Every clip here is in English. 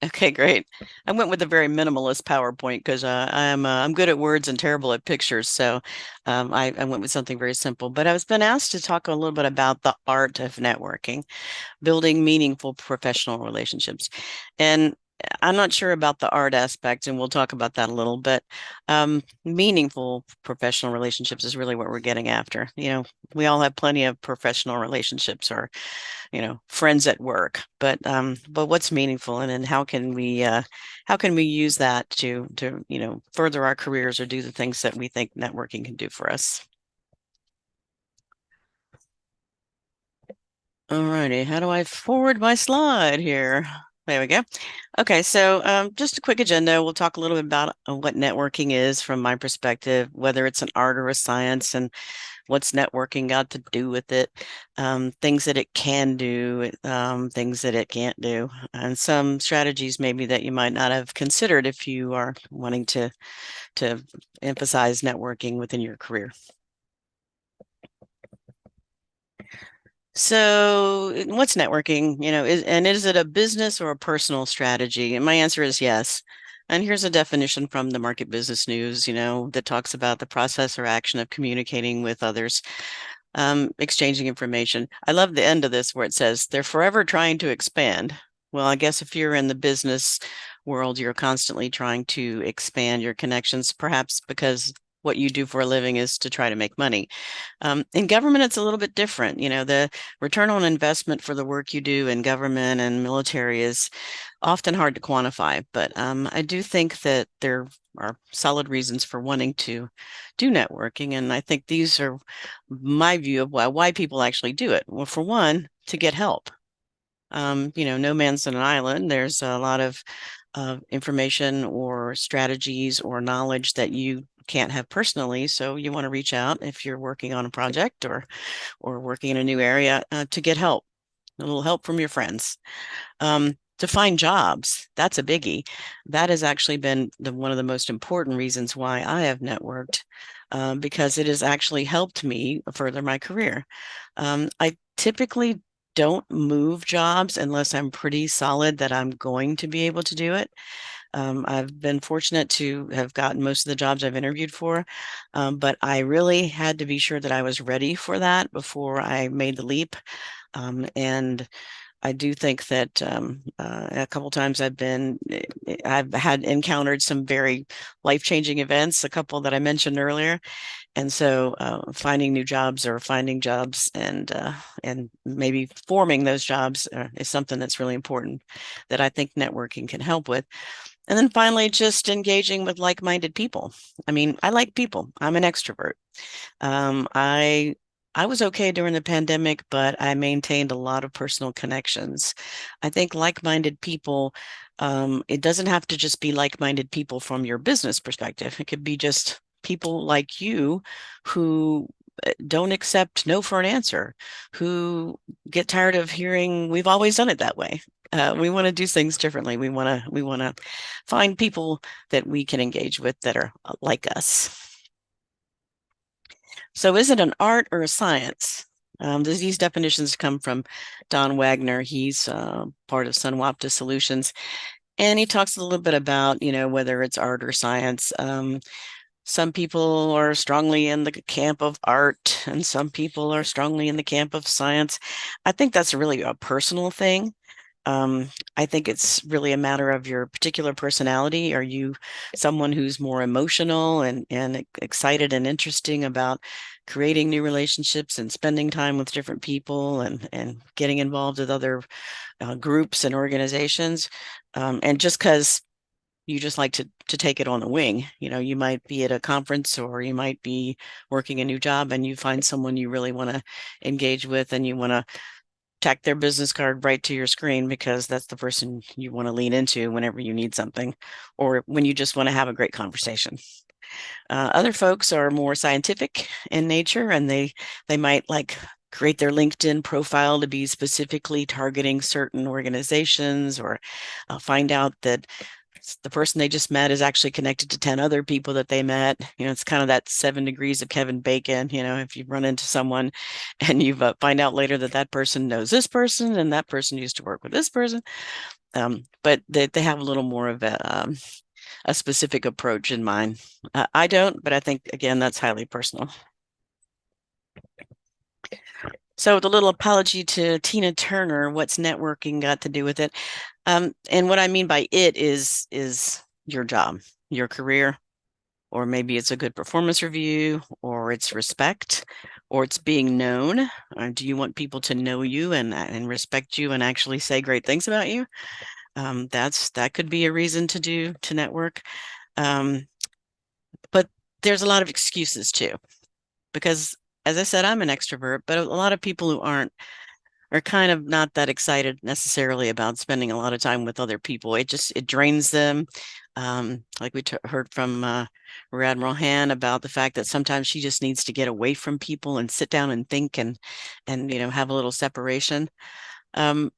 Okay, great. I went with a very minimalist PowerPoint because I'm good at words and terrible at pictures. So I went with something very simple. But I was been asked to talk a little bit about the art of networking, building meaningful professional relationships. And I'm not sure about the art aspect, and we'll talk about that a little, but meaningful professional relationships is really what we're getting after. We all have plenty of professional relationships or, friends at work, but what's meaningful and how can we use that to, further our careers or do the things that we think networking can do for us? All righty, how do I forward my slide here? There we go. Okay, so just a quick agenda. We'll talk a little bit about what networking is from my perspective, whether it's an art or a science, and what's networking got to do with it, things that it can do, things that it can't do, and some strategies maybe that you might not have considered if you are wanting to emphasize networking within your career. So, what's networking? Is it a business or a personal strategy? And my answer is yes. And here's a definition from the Market Business News, that talks about the process or action of communicating with others, exchanging information. I love the end of this where it says they're forever trying to expand. Well, I guess if you're in the business world, you're constantly trying to expand your connections, perhaps because what you do for a living is to try to make money. In government, it's a little bit different. The return on investment for the work you do in government and military is often hard to quantify, but I do think that there are solid reasons for wanting to do networking. And I think these are my view of why people actually do it. Well, for one, to get help. No man's an island. There's a lot of information or strategies or knowledge that you can't have personally. So you want to reach out if you're working on a project or working in a new area to get help, a little help from your friends. To find jobs, that's a biggie. That has actually been one of the most important reasons why I have networked, because it has actually helped me further my career. I typically don't move jobs unless I'm pretty solid that I'm going to be able to do it. I've been fortunate to have gotten most of the jobs I've interviewed for, but I really had to be sure that I was ready for that before I made the leap. And I do think that a couple times I've had encountered some very life-changing events, a couple that I mentioned earlier, and so finding new jobs or finding jobs and maybe forming those jobs is something that's really important that I think networking can help with. And then finally, just engaging with like-minded people. I mean, I like people. I'm an extrovert. I was okay during the pandemic, but I maintained a lot of personal connections. I think like-minded people, it doesn't have to just be like-minded people from your business perspective. It could be just people like you who don't accept no for an answer, who get tired of hearing we've always done it that way. We want to do things differently. We want to find people that we can engage with that are like us. So is it an art or a science? These definitions come from Don Wagner. He's part of Sunwapta Solutions, and he talks a little bit about, whether it's art or science. Some people are strongly in the camp of art, and some people are strongly in the camp of science. I think that's really a personal thing. I think it's really a matter of your particular personality. Are you someone who's more emotional and excited and interesting about creating new relationships and spending time with different people and getting involved with other groups and organizations? And just because you just like to take it on the wing, you might be at a conference or you might be working a new job and you find someone you really want to engage with and you want to tack their business card right to your screen because that's the person you want to lean into whenever you need something or when you just want to have a great conversation. Other folks are more scientific in nature and they might like create their LinkedIn profile to be specifically targeting certain organizations or find out that the person they just met is actually connected to 10 other people that they met. It's kind of that 7 degrees of Kevin Bacon. If you run into someone and you find out later that that person knows this person and that person used to work with this person. But they have a little more of a specific approach in mind. I don't, but I think, again, that's highly personal. So the little apology to Tina Turner, what's networking got to do with it? And what I mean by it is your job, your career, or maybe it's a good performance review, or it's respect, or it's being known. Do you want people to know you and respect you and actually say great things about you? That could be a reason to network. But there's a lot of excuses too, because as I said, I'm an extrovert, but a lot of people who aren't are kind of not that excited necessarily about spending a lot of time with other people. It drains them. Like we heard from Admiral Han about the fact that sometimes she just needs to get away from people and sit down and think and have a little separation. A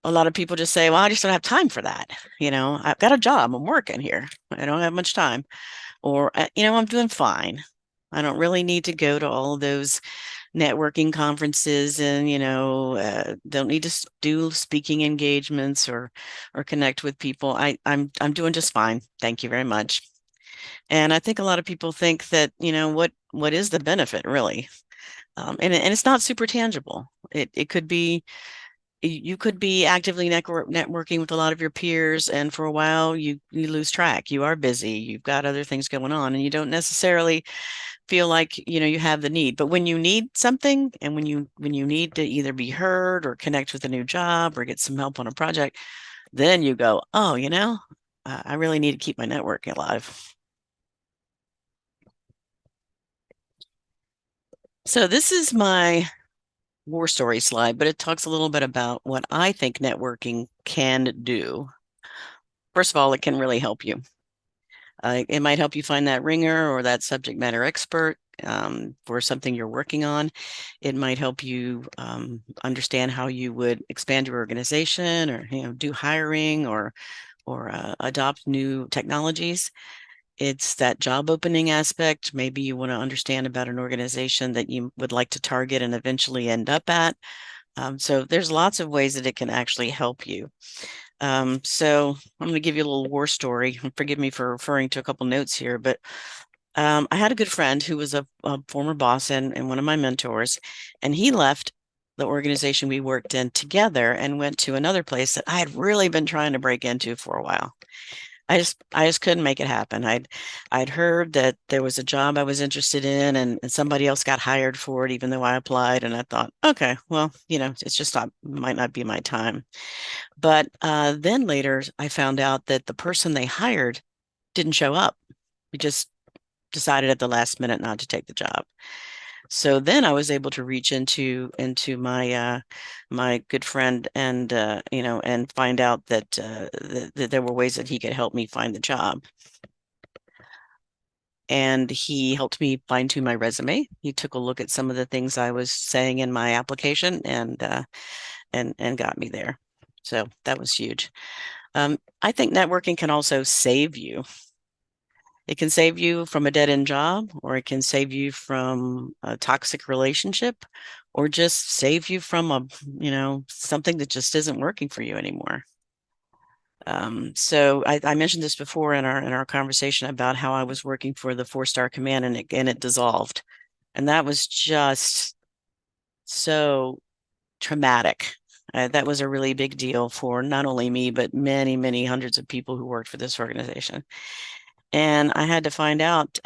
lot of people just say, well, I just don't have time for that. I've got a job. I'm working here. I don't have much time. Or, I'm doing fine. I don't really need to go to all of those networking conferences and, don't need to do speaking engagements or connect with people. I'm doing just fine. Thank you very much. And I think a lot of people think that, what is the benefit really? And it's not super tangible. It could be you could be actively networking with a lot of your peers, and for a while you lose track. You are busy, you've got other things going on, and you don't necessarily feel like you have the need. But when you need something, and when you need to either be heard or connect with a new job or get some help on a project, then you go, oh, I really need to keep my network alive. So this is my war story slide, but it talks a little bit about what I think networking can do. First of all, it can really help you. It might help you find that ringer or that subject matter expert for something you're working on. It might help you understand how you would expand your organization, or do hiring, or adopt new technologies. It's that job opening aspect. Maybe you want to understand about an organization that you would like to target and eventually end up at. So there's lots of ways that it can actually help you. So I'm going to give you a little war story. Forgive me for referring to a couple notes here, but I had a good friend who was a former boss and one of my mentors, and he left the organization we worked in together and went to another place that I had really been trying to break into for a while. I just couldn't make it happen. I'd heard that there was a job I was interested in, and somebody else got hired for it, even though I applied. And I thought, okay, well, it's just not might not be my time. But then later, I found out that the person they hired didn't show up. He just decided at the last minute not to take the job. So then I was able to reach into my my good friend and and find out that there were ways that he could help me find the job. And he helped me fine tune my resume. He took a look at some of the things I was saying in my application and got me there. So that was huge. I think networking can also save you. It can save you from a dead-end job, or it can save you from a toxic relationship, or just save you from something that just isn't working for you anymore. So I mentioned this before in our conversation about how I was working for the 4-star command and it dissolved. And that was just so traumatic. That was a really big deal for not only me, but many, many hundreds of people who worked for this organization. And I had to find out,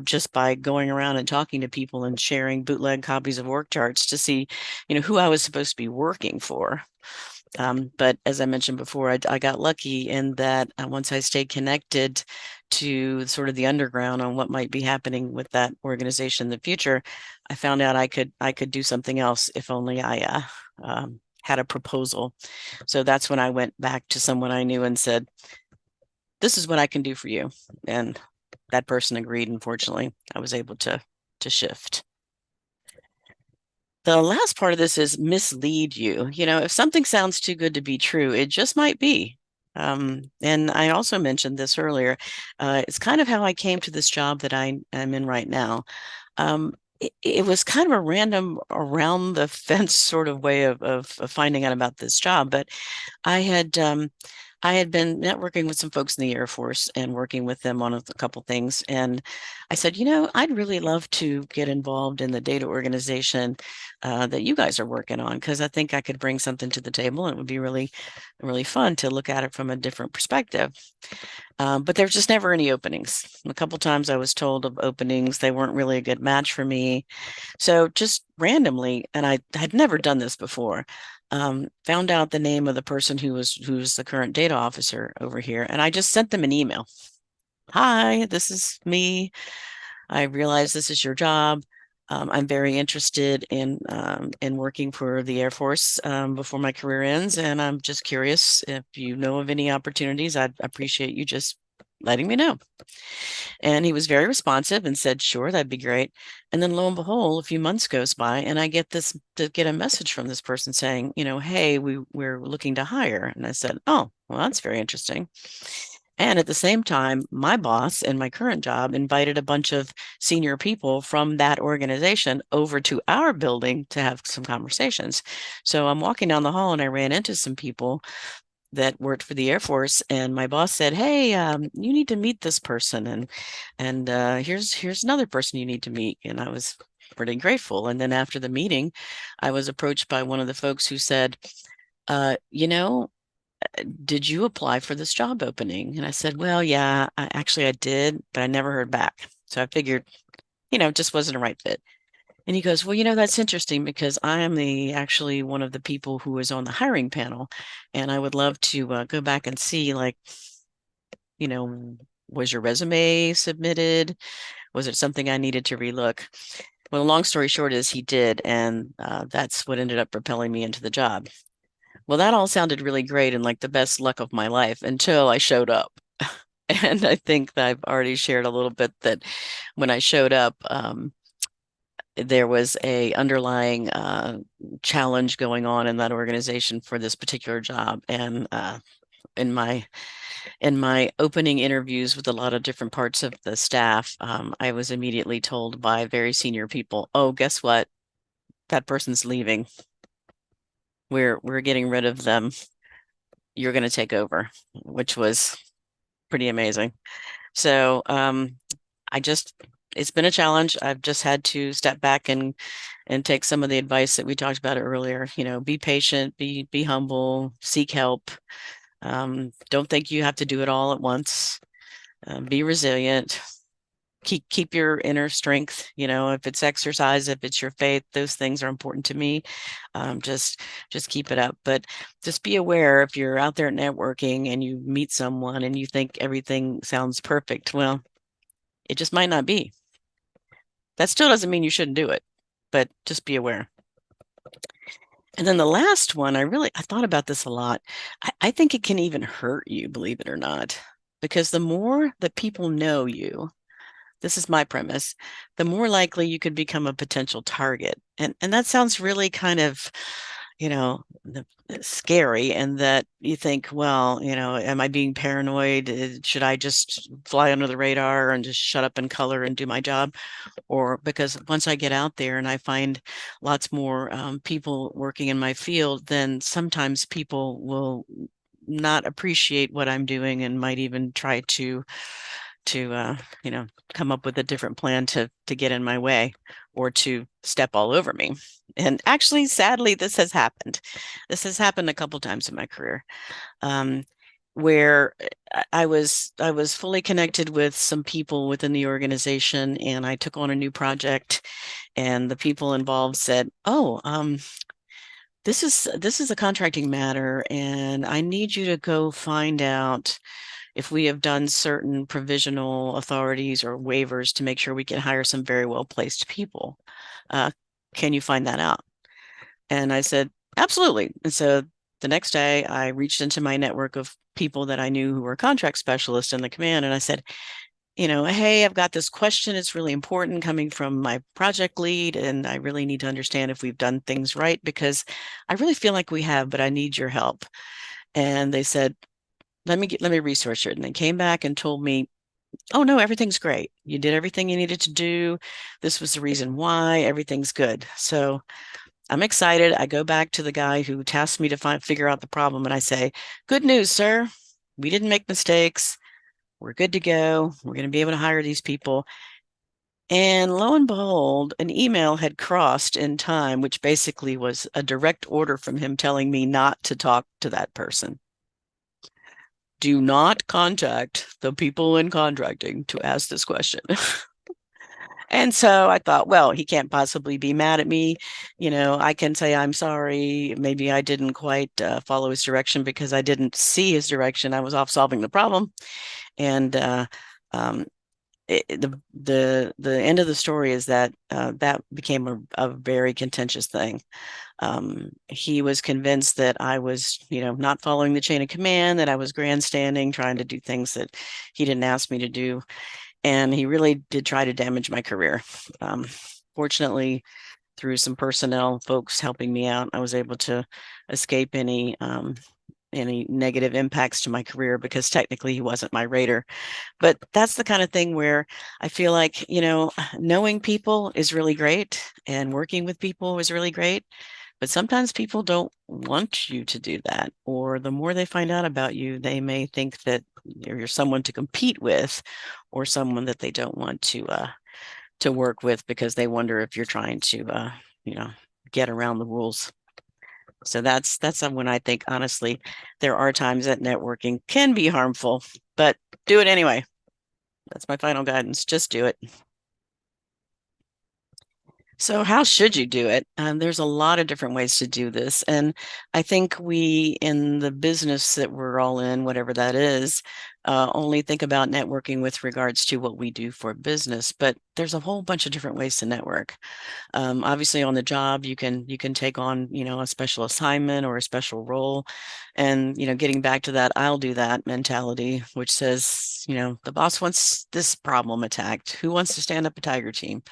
just by going around and talking to people and sharing bootleg copies of org charts to see, who I was supposed to be working for. But as I mentioned before, I got lucky in that once I stayed connected to sort of the underground on what might be happening with that organization in the future, I found out I could do something else if only I had a proposal. So that's when I went back to someone I knew and said, this is what I can do for you. And that person agreed. Unfortunately, I was able to shift. The last part of this is mislead you. If something sounds too good to be true, it just might be. And I also mentioned this earlier. It's kind of how I came to this job that I'm in right now. it was kind of a random around the fence sort of way of finding out about this job. But I had I had been networking with some folks in the Air Force and working with them on a couple things. And I said, I'd really love to get involved in the data organization that you guys are working on, because I think I could bring something to the table and it would be really, really fun to look at it from a different perspective. But there's just never any openings. A couple times I was told of openings, they weren't really a good match for me. So just randomly, and I had never done this before, found out the name of the person who's the current data officer over here, and I just sent them an email. Hi, this is me. I realize this is your job. I'm very interested in working for the Air Force before my career ends, and I'm just curious if you know of any opportunities. I'd appreciate you just letting me know. And he was very responsive and said, sure, that'd be great. And then lo and behold, a few months goes by and I get a message from this person saying, hey, we're looking to hire. And I said, oh, well, that's very interesting. And at the same time, my boss in my current job invited a bunch of senior people from that organization over to our building to have some conversations. So I'm walking down the hall and I ran into some people that worked for the Air Force, and my boss said, "Hey, you need to meet this person, and here's another person you need to meet." And I was pretty grateful. And then after the meeting, I was approached by one of the folks who said, uh, "You know, did you apply for this job opening?" And I said, "Well, yeah, I did, but I never heard back. So I figured, it just wasn't a right fit." And he goes, "Well, that's interesting because I am actually one of the people who is on the hiring panel, and I would love to go back and see, like, you know, was your resume submitted? Was it something I needed to relook?" Well, the long story short is he did, and that's what ended up propelling me into the job. Well, that all sounded really great and like the best luck of my life until I showed up. And I think that I've already shared a little bit that when I showed up, there was a underlying challenge going on in that organization for this particular job. And in my opening interviews with a lot of different parts of the staff, I was immediately told by very senior people, "Oh, guess what? That person's leaving. We're getting rid of them. You're going to take over," which was pretty amazing. So I just it's been a challenge. I've just had to step back and take some of the advice that we talked about earlier. Be patient, be humble, seek help. Don't think you have to do it all at once. Be resilient. Keep your inner strength. If it's exercise, if it's your faith, those things are important to me. Just keep it up. But just be aware if you're out there networking and you meet someone and you think everything sounds perfect. Well, it just might not be. That still doesn't mean you shouldn't do it, but just be aware. And then the last one, I thought about this a lot. I think it can even hurt you, believe it or not, because the more that people know you, this is my premise, the more likely you could become a potential target. And that sounds really kind of, you know, scary, and that you think, well, am I being paranoid? Should I just fly under the radar and just shut up and color and do my job? Or because once I get out there and I find lots more people working in my field, then sometimes people will not appreciate what I'm doing and might even try to come up with a different plan to get in my way or to step all over me. And actually, sadly, this has happened. This has happened a couple times in my career, where I was fully connected with some people within the organization, and I took on a new project, and the people involved said, "Oh, this is a contracting matter, and I need you to go find out if we have done certain provisional authorities or waivers to make sure we can hire some very well-placed people. Can you find that out?" And I said, "Absolutely." And so the next day, I reached into my network of people that I knew who were contract specialists in the command, and I said, "Hey, I've got this question. It's really important coming from my project lead, and I really need to understand if we've done things right, because I really feel like we have, but I need your help." And they said, let me research it. And they came back and told me oh no, everything's great. You did everything you needed to do. This was the reason why. Everything's good. So I'm excited. I go back to the guy who tasked me to figure out the problem, and I say, good news, sir. We didn't make mistakes. We're good to go. We're going to be able to hire these people. And lo and behold, an email had crossed in time, which basically was a direct order from him telling me not to talk to that person. Do not contact the people in contracting to ask this question. And so I thought, well, he can't possibly be mad at me. I can say I'm sorry. Maybe I didn't quite follow his direction because I didn't see his direction. I was off solving the problem. And um, the end of the story is that that became a very contentious thing. He was convinced that I was, not following the chain of command, that I was grandstanding, trying to do things that he didn't ask me to do. And he really did try to damage my career. Fortunately, through some personnel folks helping me out, I was able to escape any negative impacts to my career because technically he wasn't my rater. But that's the kind of thing where I feel like, knowing people is really great and working with people is really great. But sometimes people don't want you to do that. Or the more they find out about you, they may think that you're someone to compete with or someone that they don't want to work with because they wonder if you're trying to, get around the rules. So that's when I think, honestly, there are times that networking can be harmful, but do it anyway. That's my final guidance. Just do it. So how should you do it? There's a lot of different ways to do this. And I think we, in the business that we're all in, whatever that is, only think about networking with regards to what we do for business. But there's a whole bunch of different ways to network. Obviously, on the job, you can take on, a special assignment or a special role. And, getting back to that, I'll do that mentality, which says, the boss wants this problem attacked. Who wants to stand up a tiger team?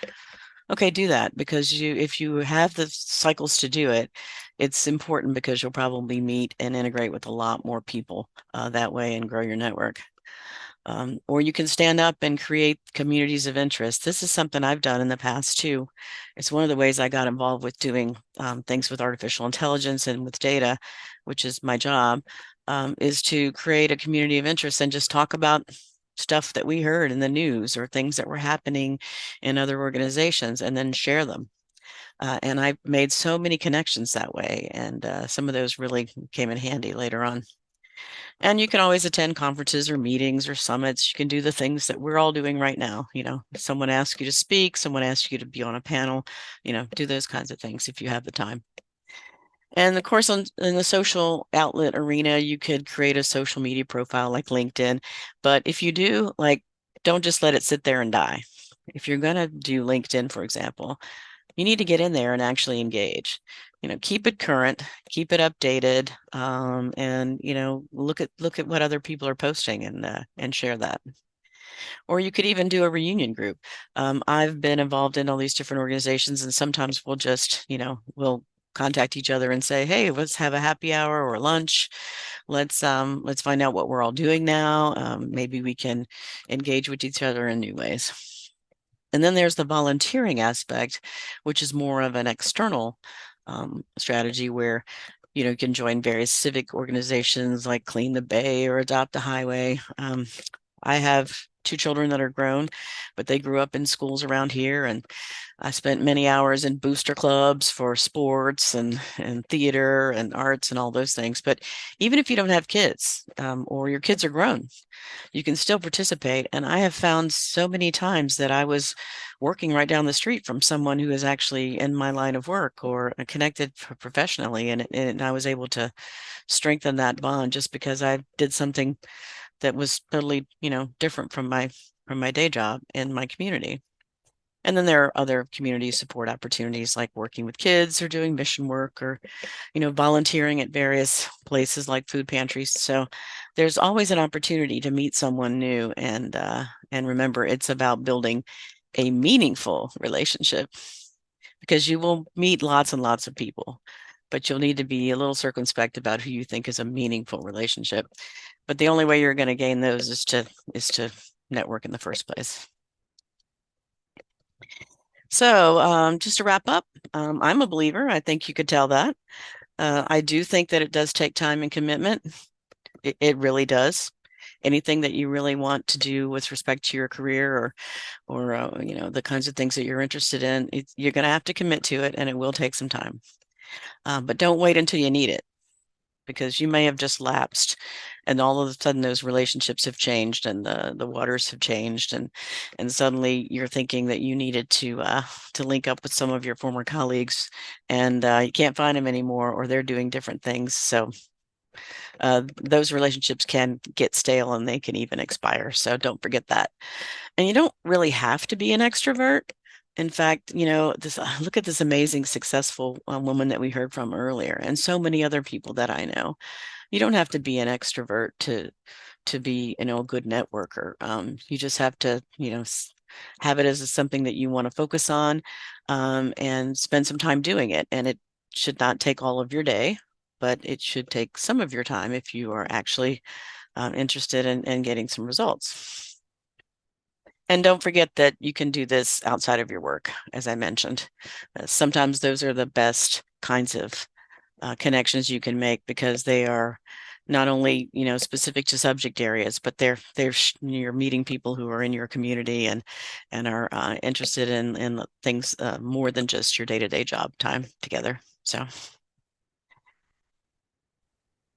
Okay, do that because if you have the cycles to do it, it's important because you'll probably meet and integrate with a lot more people that way and grow your network. Or you can stand up and create communities of interest. This is something I've done in the past too. It's one of the ways I got involved with doing things with artificial intelligence and with data, which is my job, is to create a community of interest and just talk about stuff that we heard in the news or things that were happening in other organizations and then share them. And I made so many connections that way. And some of those really came in handy later on. And you can always attend conferences or meetings or summits. You can do the things that we're all doing right now. Someone asks you to speak, someone asks you to be on a panel, do those kinds of things if you have the time. And of course, in the social outlet arena, you could create a social media profile like LinkedIn. But if you do, don't just let it sit there and die. If you're going to do LinkedIn, for example, you need to get in there and actually engage. Keep it current, keep it updated, and look at what other people are posting and share that. Or you could even do a reunion group. I've been involved in all these different organizations, and sometimes we'll just, we'll contact each other and say, hey, let's have a happy hour or lunch. Let's find out what we're all doing now. Maybe we can engage with each other in new ways. And then there's the volunteering aspect, which is more of an external strategy where you can join various civic organizations like Clean the Bay or Adopt a Highway. I have 2 children that are grown, but they grew up in schools around here, and I spent many hours in booster clubs for sports and theater and arts and all those things. But even if you don't have kids or your kids are grown, you can still participate. And I have found so many times that I was working right down the street from someone who is actually in my line of work or connected professionally. And I was able to strengthen that bond just because I did something that was totally, different from my day job in my community. And then there are other community support opportunities like working with kids or doing mission work or, volunteering at various places like food pantries. So there's always an opportunity to meet someone new and remember it's about building a meaningful relationship because you will meet lots and lots of people, but you'll need to be a little circumspect about who you think is a meaningful relationship. But the only way you're going to gain those is to network in the first place. So just to wrap up, I'm a believer. I think you could tell that. I do think that it does take time and commitment. It really does. Anything that you really want to do with respect to your career or the kinds of things that you're interested in, you're going to have to commit to it, and it will take some time. But don't wait until you need it, because you may have just lapsed and all of a sudden those relationships have changed and the waters have changed and suddenly you're thinking that you needed to link up with some of your former colleagues and you can't find them anymore, or they're doing different things. So those relationships can get stale and they can even expire. So don't forget that. And you don't really have to be an extrovert. In fact, this look at this amazing, successful woman that we heard from earlier, and so many other people that I know. You don't have to be an extrovert to be, a good networker. You just have to, have it as something that you want to focus on, and spend some time doing it. And it should not take all of your day, but it should take some of your time if you are actually interested in getting some results. And don't forget that you can do this outside of your work, as I mentioned. Sometimes those are the best kinds of connections you can make, because they are not only specific to subject areas, but you're meeting people who are in your community and are interested in things more than just your day-to-day job time together.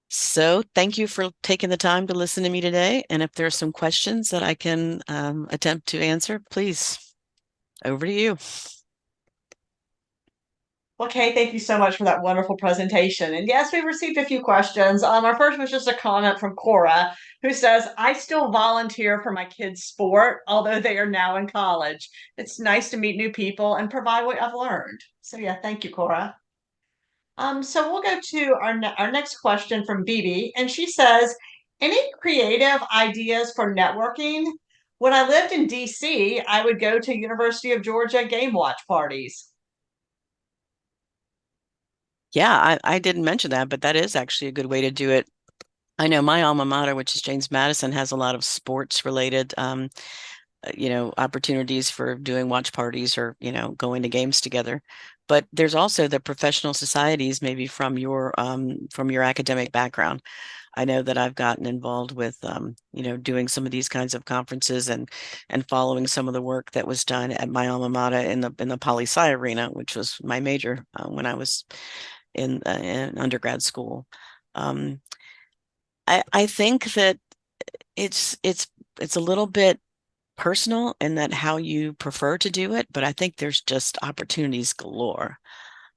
So thank you for taking the time to listen to me today. And if there's some questions that I can attempt to answer, please, over to you. Okay, thank you so much for that wonderful presentation. And yes, we received a few questions. Our first was just a comment from Cora, who says, I still volunteer for my kids' sport, although they are now in college. It's nice to meet new people and provide what I've learned. So yeah, thank you, Cora. So we'll go to our next question from Bibi, and she says, any creative ideas for networking? When I lived in DC, I would go to University of Georgia game watch parties. Yeah, I didn't mention that, but that is actually a good way to do it. I know my alma mater, which is James Madison, has a lot of sports related opportunities for doing watch parties or, going to games together. But there's also the professional societies, maybe from your academic background. I know that I've gotten involved with, doing some of these kinds of conferences and following some of the work that was done at my alma mater in the poli-sci arena, which was my major when I was in undergrad school. Um, I think that it's a little bit personal in that how you prefer to do it, but I think there's just opportunities galore.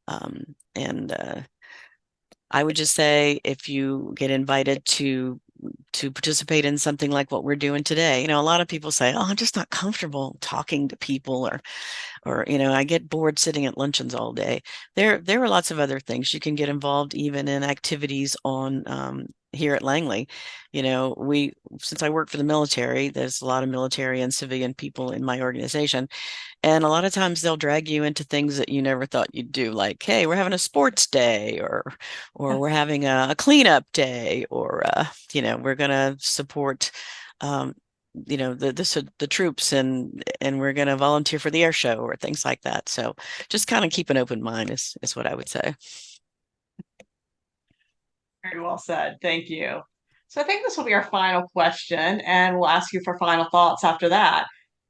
And I would just say if you get invited to participate in something like what we're doing today, a lot of people say, "Oh, I'm just not comfortable talking to people," or I get bored sitting at luncheons all day. There are lots of other things you can get involved, even in activities on here at Langley. Since I work for the military, there's a lot of military and civilian people in my organization. And a lot of times they'll drag you into things that you never thought you'd do, like, hey, we're having a sports day, or we're having a cleanup day, or we're going to support the troops, and we're going to volunteer for the air show or things like that. So just kind of keep an open mind is what I would say. Very well said. Thank you. So I think this will be our final question, and we'll ask you for final thoughts after that.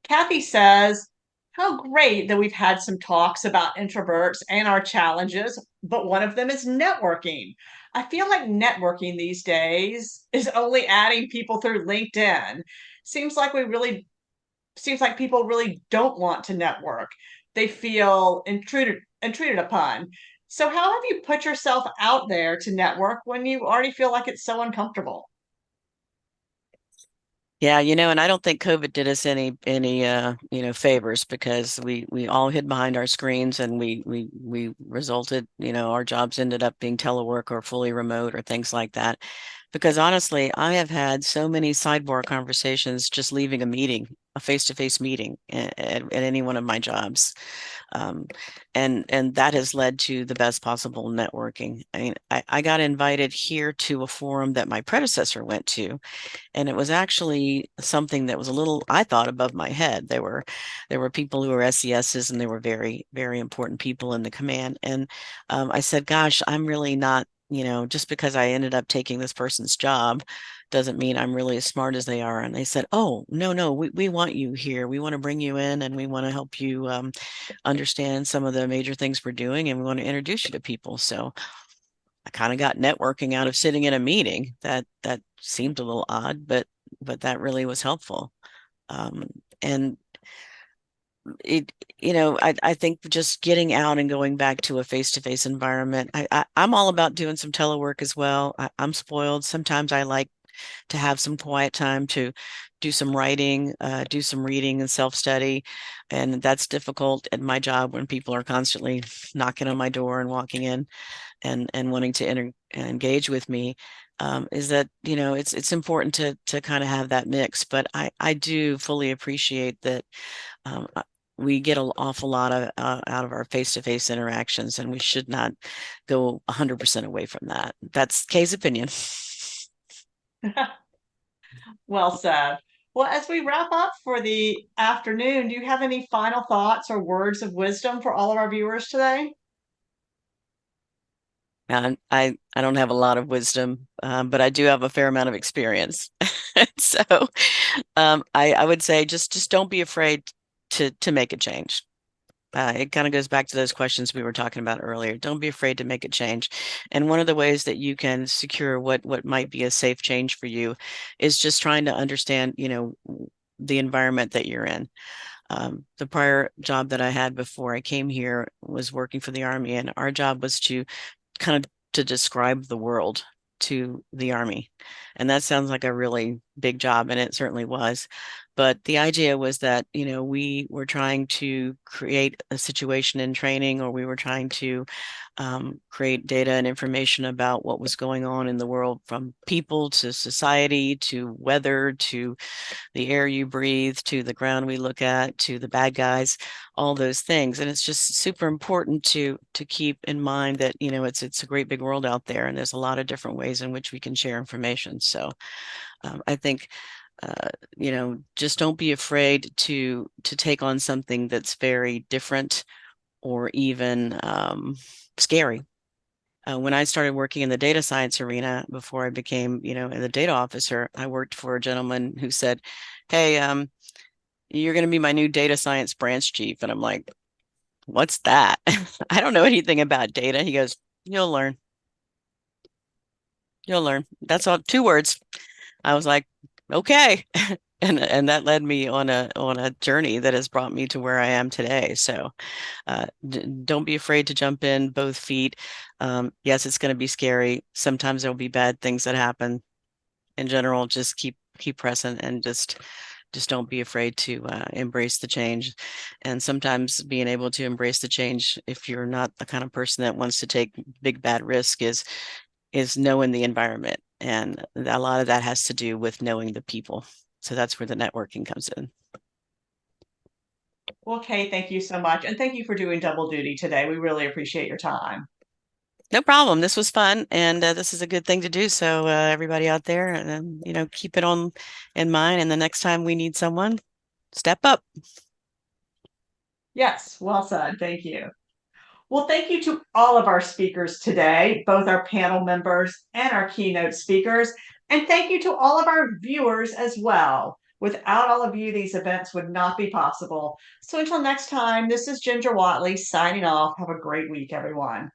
Kathy says, how great that we've had some talks about introverts and our challenges, but one of them is networking. I feel like networking these days is only adding people through LinkedIn. Seems like people really don't want to network. They feel intruded upon. So how have you put yourself out there to network when you already feel like it's so uncomfortable? Yeah, and I don't think COVID did us any favors, because we all hid behind our screens, and we resulted, our jobs ended up being telework or fully remote or things like that. Because honestly, I have had so many sidebar conversations just leaving a meeting, a face-to-face meeting at any one of my jobs. Um, and that has led to the best possible networking. I mean, I got invited here to a forum that my predecessor went to, and it was actually something that was a little, I thought, above my head. There were people who were SESs, and they were very, very important people in the command. And I said, gosh, I'm really not, just because I ended up taking this person's job doesn't mean I'm really as smart as they are. And they said, oh, no, no, we want you here. We want to bring you in, and we want to help you understand some of the major things we're doing, and we want to introduce you to people. So I kind of got networking out of sitting in a meeting. That seemed a little odd, but that really was helpful. Um, and it, I think just getting out and going back to a face-to-face environment. I'm all about doing some telework as well. I'm spoiled. Sometimes I like to have some quiet time to do some writing, do some reading and self-study. And that's difficult at my job when people are constantly knocking on my door and walking in and wanting to engage with me. Is that, it's important to kind of have that mix. But I do fully appreciate that we get an awful lot of out of our face-to-face interactions, and we should not go 100% away from that. That's Kay's opinion. Well said. Well, as we wrap up for the afternoon, do you have any final thoughts or words of wisdom for all of our viewers today? And I don't have a lot of wisdom, but I do have a fair amount of experience. So I would say just don't be afraid to make a change. It kind of goes back to those questions we were talking about earlier. Don't be afraid to make a change. And one of the ways that you can secure what might be a safe change for you is just trying to understand, the environment that you're in. The prior job that I had before I came here was working for the Army, and our job was to kind of to describe the world to the Army. And that sounds like a really big job, and it certainly was. But the idea was that, we were trying to create a situation in training, or we were trying to create data and information about what was going on in the world, from people to society to weather to the air you breathe to the ground we look at to the bad guys, all those things. And it's just super important to keep in mind that, it's a great big world out there, and there's a lot of different ways in which we can share information. So I think just don't be afraid to take on something that's very different or even scary. When I started working in the data science arena before I became, the data officer, I worked for a gentleman who said, "Hey, you're going to be my new data science branch chief." And I'm like, "What's that?" I don't know anything about data. He goes, "You'll learn. You'll learn." That's all, 2 words. I was like, "Okay." And that led me on a journey that has brought me to where I am today. So don't be afraid to jump in both feet. Yes, it's going to be scary. Sometimes there'll be bad things that happen. In general, just keep pressing, and just don't be afraid to embrace the change. And sometimes being able to embrace the change, if you're not the kind of person that wants to take big bad risk, is knowing the environment. And a lot of that has to do with knowing the people. So that's where the networking comes in. Well, Kay, thank you so much. And thank you for doing double duty today. We really appreciate your time. No problem. This was fun, and this is a good thing to do. So everybody out there, keep it on in mind. And the next time we need someone, step up. Yes, well said. Thank you. Well, thank you to all of our speakers today, both our panel members and our keynote speakers. And thank you to all of our viewers as well. Without all of you, these events would not be possible. So until next time, this is Ginger Whatley signing off. Have a great week, everyone.